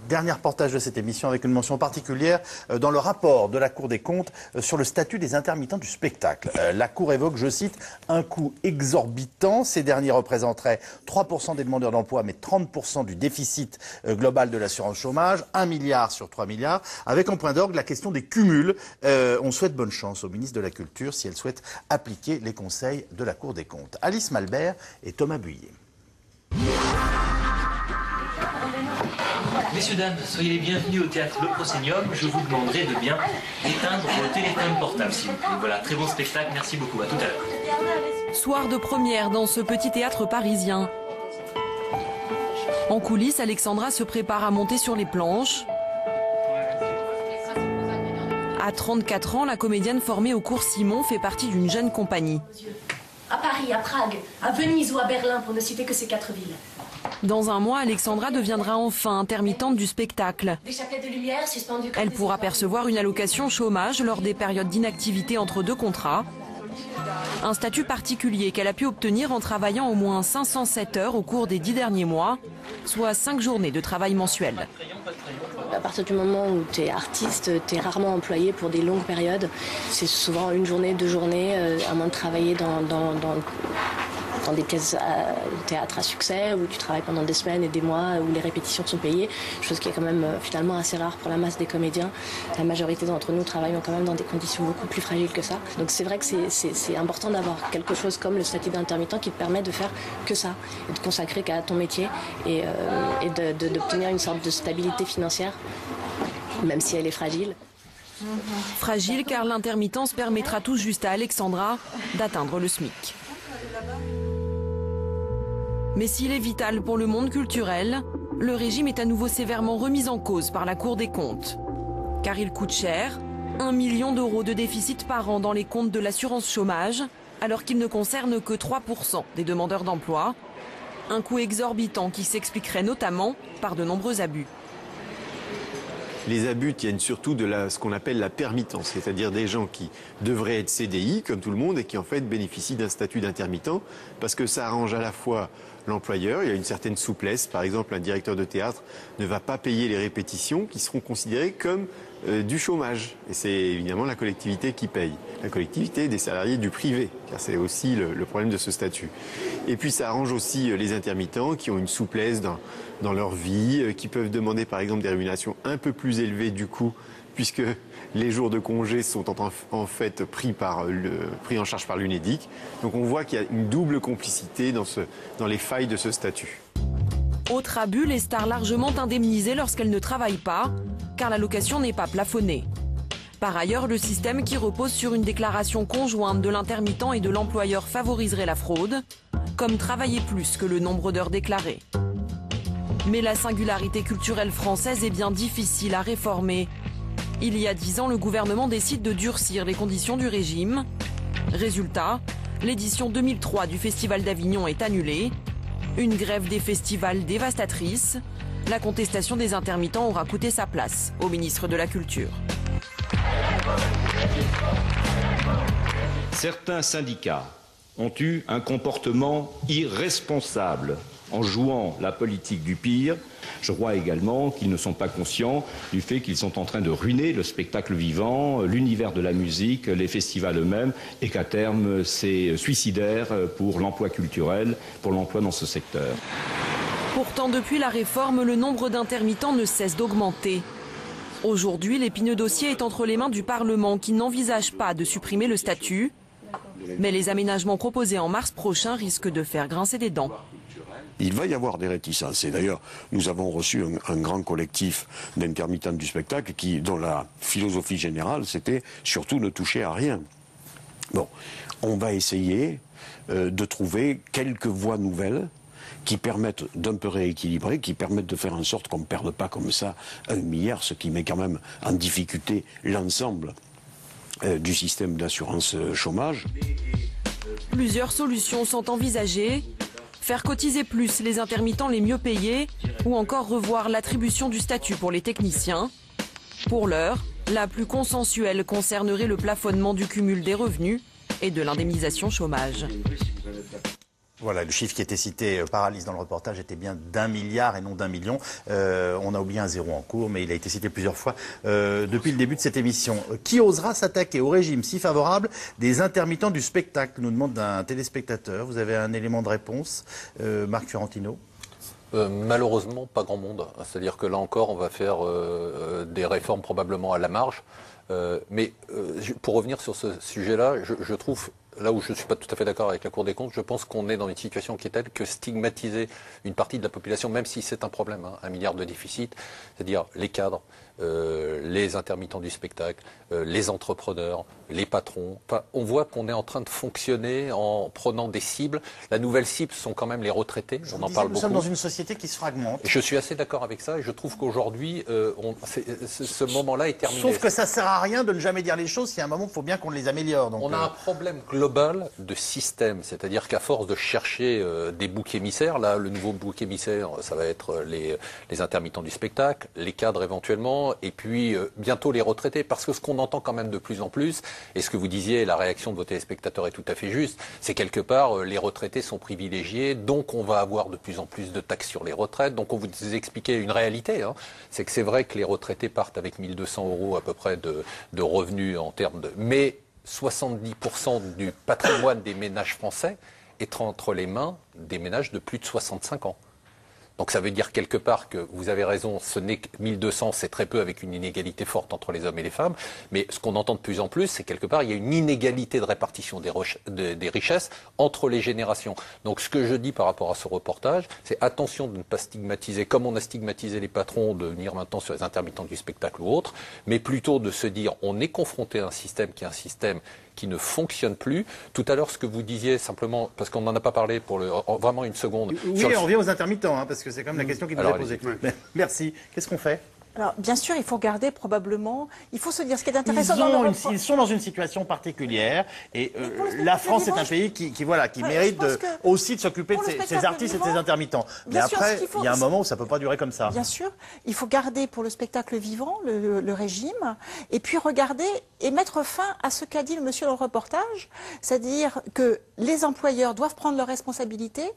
Dernier reportage de cette émission avec une mention particulière dans le rapport de la Cour des comptes sur le statut des intermittents du spectacle. La Cour évoque, je cite, un coût exorbitant. Ces derniers représenteraient 3% des demandeurs d'emploi, mais 30% du déficit global de l'assurance chômage, 1 milliard sur 3 milliards, avec en point d'orgue la question des cumuls. On souhaite bonne chance au ministre de la Culture si elle souhaite appliquer les conseils de la Cour des comptes. Alice Malbert et Thomas Buyer. Messieurs, dames, soyez les bienvenus au théâtre Le Proscenium. Je vous demanderai de bien éteindre vos téléphones portables, s'il vous plaît. Voilà, très bon spectacle, merci beaucoup, à tout à l'heure. Soir de première dans ce petit théâtre parisien. En coulisses, Alexandra se prépare à monter sur les planches. À 34 ans, la comédienne formée au cours Simon fait partie d'une jeune compagnie. À Paris, à Prague, à Venise ou à Berlin, pour ne citer que ces 4 villes. Dans un mois, Alexandra deviendra enfin intermittente du spectacle. Des chapelets de lumière suspendus comme Elle des pourra étoiles. percevoir une allocation chômage lors des périodes d'inactivité entre 2 contrats. Un statut particulier qu'elle a pu obtenir en travaillant au moins 507 heures au cours des 10 derniers mois, soit 5 journées de travail mensuel. À partir du moment où tu es artiste, tu es rarement employé pour des longues périodes. C'est souvent 1 journée, 2 journées, à moins de travailler dans des pièces théâtre à succès, où tu travailles pendant des semaines et des mois, où les répétitions sont payées, chose qui est quand même finalement assez rare pour la masse des comédiens. La majorité d'entre nous travaillons quand même dans des conditions beaucoup plus fragiles que ça. Donc c'est vrai que c'est important d'avoir quelque chose comme le statut d'intermittent qui te permet de faire que ça, et de consacrer qu'à ton métier et d'obtenir une sorte de stabilité financière, même si elle est fragile. Fragile car l'intermittence permettra tout juste à Alexandra d'atteindre le SMIC. Mais s'il est vital pour le monde culturel, le régime est à nouveau sévèrement remis en cause par la Cour des comptes. Car il coûte cher, 1 million d'euros de déficit par an dans les comptes de l'assurance chômage, alors qu'il ne concerne que 3% des demandeurs d'emploi. Un coût exorbitant qui s'expliquerait notamment par de nombreux abus. Les abus tiennent surtout de ce qu'on appelle la permittence, c'est-à-dire des gens qui devraient être CDI, comme tout le monde, et qui en fait bénéficient d'un statut d'intermittent, parce que ça arrange à la fois l'employeur, il y a une certaine souplesse. Par exemple, un directeur de théâtre ne va pas payer les répétitions qui seront considérées comme du chômage. Et c'est évidemment la collectivité qui paye. La collectivité des salariés du privé, car c'est aussi le problème de ce statut. Et puis ça arrange aussi les intermittents qui ont une souplesse dans leur vie, qui peuvent demander par exemple des rémunérations un peu plus élevées du coup, puisque les jours de congé sont en fait pris en charge par l'UNEDIC. Donc on voit qu'il y a une double complicité dans les failles de ce statut. Autre abus, les stars largement indemnisées lorsqu'elles ne travaillent pas, car l'allocation n'est pas plafonnée. Par ailleurs, le système qui repose sur une déclaration conjointe de l'intermittent et de l'employeur favoriserait la fraude, comme travailler plus que le nombre d'heures déclarées. Mais la singularité culturelle française est bien difficile à réformer. Il y a 10 ans, le gouvernement décide de durcir les conditions du régime. Résultat, l'édition 2003 du Festival d'Avignon est annulée. Une grève des festivals dévastatrice. La contestation des intermittents aura coûté sa place au ministre de la Culture. Certains syndicats ont eu un comportement irresponsable en jouant la politique du pire. Je crois également qu'ils ne sont pas conscients du fait qu'ils sont en train de ruiner le spectacle vivant, l'univers de la musique, les festivals eux-mêmes, et qu'à terme, c'est suicidaire pour l'emploi culturel, pour l'emploi dans ce secteur. Pourtant, depuis la réforme, le nombre d'intermittents ne cesse d'augmenter. Aujourd'hui, l'épineux dossier est entre les mains du Parlement qui n'envisage pas de supprimer le statut. Mais les aménagements proposés en mars prochain risquent de faire grincer des dents. Il va y avoir des réticences. Et d'ailleurs, nous avons reçu un grand collectif d'intermittents du spectacle dont la philosophie générale, c'était surtout ne toucher à rien. Bon, on va essayer de trouver quelques voies nouvelles qui permettent d'un peu rééquilibrer, qui permettent de faire en sorte qu'on ne perde pas comme ça 1 milliard, ce qui met quand même en difficulté l'ensemble du système d'assurance chômage. Plusieurs solutions sont envisagées. Faire cotiser plus les intermittents les mieux payés ou encore revoir l'attribution du statut pour les techniciens. Pour l'heure, la plus consensuelle concernerait le plafonnement du cumul des revenus et de l'indemnisation chômage. Voilà, le chiffre qui était cité par Alice dans le reportage était bien d'1 milliard et non d'1 million. On a oublié un zéro en cours, mais il a été cité plusieurs fois depuis le début de cette émission. Qui osera s'attaquer au régime si favorable des intermittents du spectacle, nous demande un téléspectateur. Vous avez un élément de réponse, Marc Fiorentino? Malheureusement, pas grand monde. C'est-à-dire que là encore, on va faire des réformes probablement à la marge. Mais pour revenir sur ce sujet-là, je trouve, là où je ne suis pas tout à fait d'accord avec la Cour des comptes, je pense qu'on est dans une situation qui est telle que stigmatiser une partie de la population, même si c'est un problème, 1 milliard de déficit, c'est-à-dire les cadres, les intermittents du spectacle, les entrepreneurs, les patrons. Enfin, on voit qu'on est en train de fonctionner en prenant des cibles. La nouvelle cible sont quand même les retraités. On en parle beaucoup. Nous sommes dans une société qui se fragmente. Je suis assez d'accord avec ça et je trouve qu'aujourd'hui, ce moment-là est terminé. Sauf que ça ne sert à rien de ne jamais dire les choses. Si à un moment, il faut bien qu'on les améliore. Donc, on a un problème global de système. C'est-à-dire qu'à force de chercher des boucs émissaires, là, le nouveau bouc émissaire, ça va être les intermittents du spectacle, les cadres éventuellement, et puis bientôt les retraités. Parce que ce qu'on entend quand même de plus en plus, et ce que vous disiez, la réaction de vos téléspectateurs est tout à fait juste, c'est quelque part, les retraités sont privilégiés, donc on va avoir de plus en plus de taxes sur les retraites. Donc on vous expliquait une réalité, c'est que c'est vrai que les retraités partent avec 1 200 € à peu près de revenus en termes de... Mais 70% du patrimoine des ménages français est entre les mains des ménages de plus de 65 ans. Donc ça veut dire quelque part que vous avez raison, ce n'est que 1200, c'est très peu avec une inégalité forte entre les hommes et les femmes. Mais ce qu'on entend de plus en plus, c'est quelque part, il y a une inégalité de répartition des richesses entre les générations. Donc ce que je dis par rapport à ce reportage, c'est attention de ne pas stigmatiser, comme on a stigmatisé les patrons, de venir maintenant sur les intermittents du spectacle ou autre, mais plutôt de se dire, on est confronté à un système qui est un système qui ne fonctionne plus. Tout à l'heure, ce que vous disiez, simplement, parce qu'on n'en a pas parlé pour vraiment une seconde. Oui, on revient aux intermittents, parce que c'est quand même la question qui nous est posée. Merci. Qu'est-ce qu'on fait? Alors, bien sûr, il faut garder probablement... Il faut se dire ce qui est intéressant ils sont dans une situation particulière. Et la France est un pays qui mérite aussi de s'occuper de ses artistes et de ses intermittents. Mais après, il y a un moment où ça ne peut pas durer comme ça. Bien sûr. Il faut garder pour le spectacle vivant le régime. Et puis regarder et mettre fin à ce qu'a dit le monsieur dans le reportage. C'est-à-dire que les employeurs doivent prendre leurs responsabilités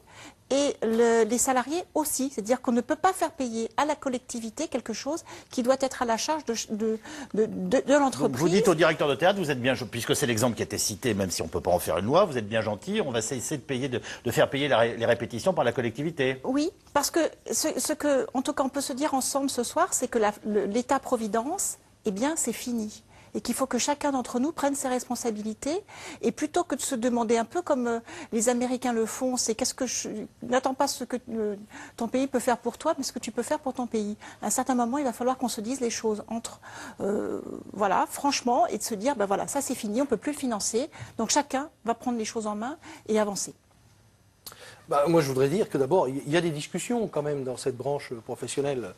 et les salariés aussi. C'est-à-dire qu'on ne peut pas faire payer à la collectivité quelque chose qui doit être à la charge de l'entreprise. Vous dites au directeur de théâtre, vous êtes bien, puisque c'est l'exemple qui a été cité, même si on ne peut pas en faire une loi, vous êtes bien gentil, on va essayer de faire payer les répétitions par la collectivité. Oui, parce que ce que, en tout cas, on peut se dire ensemble ce soir, c'est que l'État-providence, eh bien, c'est fini. Et qu'il faut que chacun d'entre nous prenne ses responsabilités. Et plutôt que de se demander un peu comme les Américains le font, c'est n'attends pas ce que ton pays peut faire pour toi, mais ce que tu peux faire pour ton pays. À un certain moment, il va falloir qu'on se dise les choses voilà, franchement, et de se dire, ben voilà, ça c'est fini, on ne peut plus le financer. Donc chacun va prendre les choses en main et avancer. Moi, je voudrais dire que d'abord, il y a des discussions quand même dans cette branche professionnelle.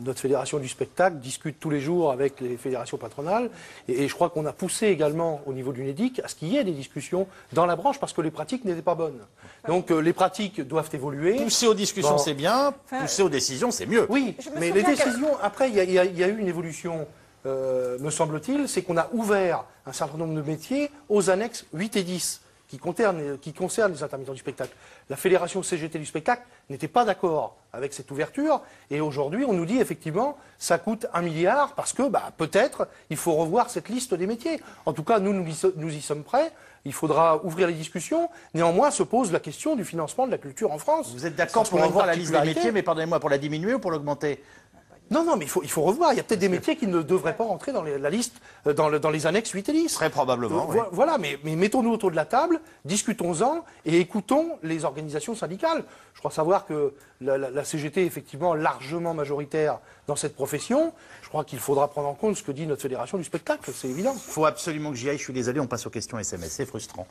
Notre fédération du spectacle discute tous les jours avec les fédérations patronales et je crois qu'on a poussé également au niveau du NEDIC à ce qu'il y ait des discussions dans la branche parce que les pratiques n'étaient pas bonnes. Donc les pratiques doivent évoluer. Pousser aux discussions c'est bien, pousser aux décisions c'est mieux. Oui, mais les décisions, après il y a eu une évolution, me semble-t-il, c'est qu'on a ouvert un certain nombre de métiers aux annexes 8 et 10. Qui concerne les intermittents du spectacle. La fédération CGT du spectacle n'était pas d'accord avec cette ouverture et aujourd'hui on nous dit effectivement ça coûte 1 milliard parce que peut-être il faut revoir cette liste des métiers. En tout cas nous y sommes prêts, il faudra ouvrir les discussions, néanmoins se pose la question du financement de la culture en France. Vous êtes d'accord pour revoir la liste des métiers, mais pardonnez-moi, pour la diminuer ou pour l'augmenter? Non, mais il faut revoir. Il y a peut-être des métiers qui ne devraient pas rentrer dans la liste, dans les annexes 8 et 10. Très probablement, oui. Voilà, mais mettons-nous autour de la table, discutons-en et écoutons les organisations syndicales. Je crois savoir que la CGT est effectivement largement majoritaire dans cette profession. Je crois qu'il faudra prendre en compte ce que dit notre fédération du spectacle, c'est évident. Il faut absolument que j'y aille, je suis désolé, on passe aux questions SMS, c'est frustrant.